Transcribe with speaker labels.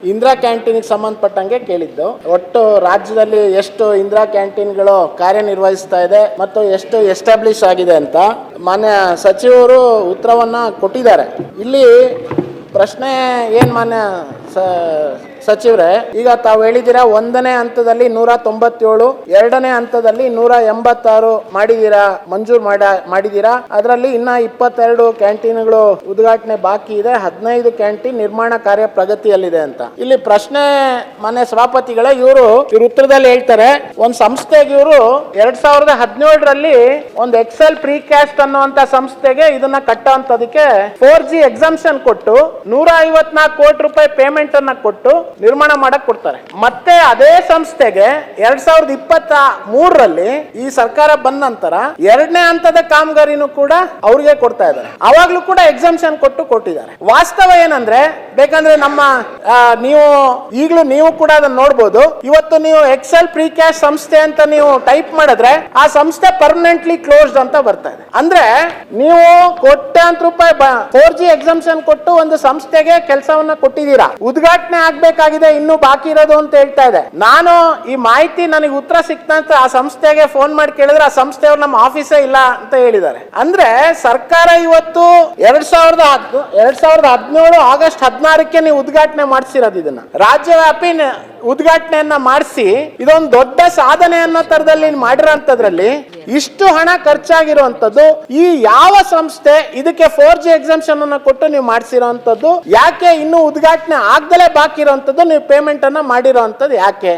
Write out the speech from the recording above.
Speaker 1: ಇಂದಿರಾ ಕ್ಯಾಂಟೀನ್ಗೆ ಸಂಬಂಧಪಟ್ಟಂಗೆ ಕೇಳಿದ್ದು. ಒಟ್ಟು ರಾಜ್ಯದಲ್ಲಿ ಎಷ್ಟು ಇಂದಿರಾ ಕ್ಯಾಂಟೀನ್ಗಳು ಕಾರ್ಯನಿರ್ವಹಿಸ್ತಾ ಇದೆ ಮತ್ತು ಎಷ್ಟು ಎಸ್ಟಾಬ್ಲಿಷ್ ಆಗಿದೆ ಅಂತ ಮಾನ್ಯ ಸಚಿವರು ಉತ್ತರವನ್ನ ಕೊಟ್ಟಿದ್ದಾರೆ. ಇಲ್ಲಿ ಪ್ರಶ್ನೆ ಏನ್ ಮಾನ್ಯ ಸಚಿವರೇ, ಈಗ ತಾವು ಹೇಳಿದ್ದೀರಾ ಒಂದನೇ ಹಂತದಲ್ಲಿ 197, ಎರಡನೇ ಹಂತದಲ್ಲಿ 186 ಮಾಡಿದೀರಾ, ಮಂಜೂರು ಮಾಡಿದೀರಾ. ಅದರಲ್ಲಿ ಇನ್ನ 22 ಕ್ಯಾಂಟೀನ್ಗಳು ಉದ್ಘಾಟನೆ ಬಾಕಿ ಇದೆ, 15 ಕ್ಯಾಂಟೀನ್ ನಿರ್ಮಾಣ ಕಾರ್ಯ ಪ್ರಗತಿಯಲ್ಲಿದೆ ಅಂತ. ಇಲ್ಲಿ ಪ್ರಶ್ನೆ ಮಾನ್ಯ ಸಭಾಪತಿಗಳೇ, ಇವರು ಉತ್ತರದಲ್ಲಿ ಹೇಳ್ತಾರೆ, ಒಂದ್ ಸಂಸ್ಥೆಗೆ ಇವರು 2017ರಲ್ಲಿ ಒಂದು ಎಕ್ಸೆಲ್ ಪ್ರೀಕಾಸ್ಟ್ ಅನ್ನುವಂತ ಸಂಸ್ಥೆಗೆ ಇದನ್ನ ಕಟ್ಟುವಂತದಕ್ಕೆ 4G ಎಕ್ಸಾಮ್ಷನ್ ಕೊಟ್ಟು 154 ಕೋಟಿ ರೂಪಾಯಿ ಪೇಮೆಂಟ್ ಅನ್ನ ಕೊಟ್ಟು ನಿರ್ಮಾಣ ಮಾಡಕ್ ಕೊಡ್ತಾರೆ. ಮತ್ತೆ ಅದೇ ಸಂಸ್ಥೆಗೆ 2023ರಲ್ಲಿ ಈ ಸರ್ಕಾರ ಬಂದ ನಂತರ ಎರಡನೇ ಹಂತದ ಕಾಮಗಾರಿನೂ ಕೂಡ ಅವ್ರಿಗೆ ಕೊಡ್ತಾ ಇದ್ದಾರೆ. ಅವಾಗ್ಲೂ ಕೂಡ ಎಕ್ಸಾಮ್ಷನ್ ಕೊಟ್ಟಿದ್ದಾರೆ. ವಾಸ್ತವ ಏನಂದ್ರೆ, ಬೇಕಂದ್ರೆ ನಮ್ಮ ನೀವು ಈಗಲೂ ನೀವು ಕೂಡ ಅದನ್ನ ನೋಡ್ಬೋದು. ಇವತ್ತು ನೀವು ಎಕ್ಸೆಲ್ ಪ್ರೀಕ್ಯಾಶ್ ಸಂಸ್ಥೆ ಅಂತ ನೀವು ಟೈಪ್ ಮಾಡಿದ್ರೆ ಆ ಸಂಸ್ಥೆ ಪರ್ಮನೆಂಟ್ಲಿ ಕ್ಲೋಸ್ಡ್ ಅಂತ ಬರ್ತಾ ಇದೆ. ಅಂದ್ರೆ ನೀವು ಕೋಟ್ಯಾಂತರ ರೂಪಾಯಿ 4G ಎಕ್ಸಾಮ್ಷನ್ ಕೊಟ್ಟು ಒಂದು ಸಂಸ್ಥೆಗೆ ಕೆಲಸವನ್ನ ಕೊಟ್ಟಿದ್ದೀರಾ, ಉದ್ಘಾಟನೆ ಆಗ್ಬೇಕಾಗಿದೆ, ಇನ್ನು ಬಾಕಿ ಇರೋದು ಅಂತ ಹೇಳ್ತಾ ಇದೆ. ನಾನು ಈ ಮಾಹಿತಿ ನನಗೆ ಉತ್ತರ ಸಿಕ್ತಂತ ಆ ಸಂಸ್ಥೆಗೆ ಫೋನ್ ಮಾಡಿ ಕೇಳಿದ್ರೆ ಆ ಸಂಸ್ಥೆಯವರು ನಮ್ಮ ಆಫೀಸೇ ಇಲ್ಲ ಅಂತ ಹೇಳಿದ್ದಾರೆ. ಅಂದ್ರೆ ಸರ್ಕಾರ ಇವತ್ತು 2017 ಆಗಸ್ಟ್ 16ಕ್ಕೆ ನೀವು ಉದ್ಘಾಟನೆ ಮಾಡಿಸಿರೋದು. ಇದನ್ನ ರಾಜ್ಯವ್ಯಾಪಿ ಉದ್ಘಾಟನೆಯನ್ನ ಮಾಡಿಸಿ ಇದೊಂದು ದೊಡ್ಡ ಸಾಧನೆ ಅನ್ನೋ ತರದಲ್ಲಿ ಮಾಡಿರೋಂಥದ್ರಲ್ಲಿ ಇಷ್ಟು ಹಣ ಖರ್ಚಾಗಿರುವಂತದ್ದು ಈ ಯಾವ ಸಂಸ್ಥೆ ಇದಕ್ಕೆ 4G ಎಕ್ಸಾಮ್ಷನ್ ಅನ್ನ ಕೊಟ್ಟು ನೀವು ಮಾಡಿಸಿರೋಂಥದ್ದು ಯಾಕೆ? ಇನ್ನು ಉದ್ಘಾಟನೆ ಆಗ್ದಲೇ ಬಾಕಿ ಇರುವಂತದ್ದು ನೀವು ಪೇಮೆಂಟ್ ಅನ್ನ ಮಾಡಿರೋಂಥದ್ದು ಯಾಕೆ?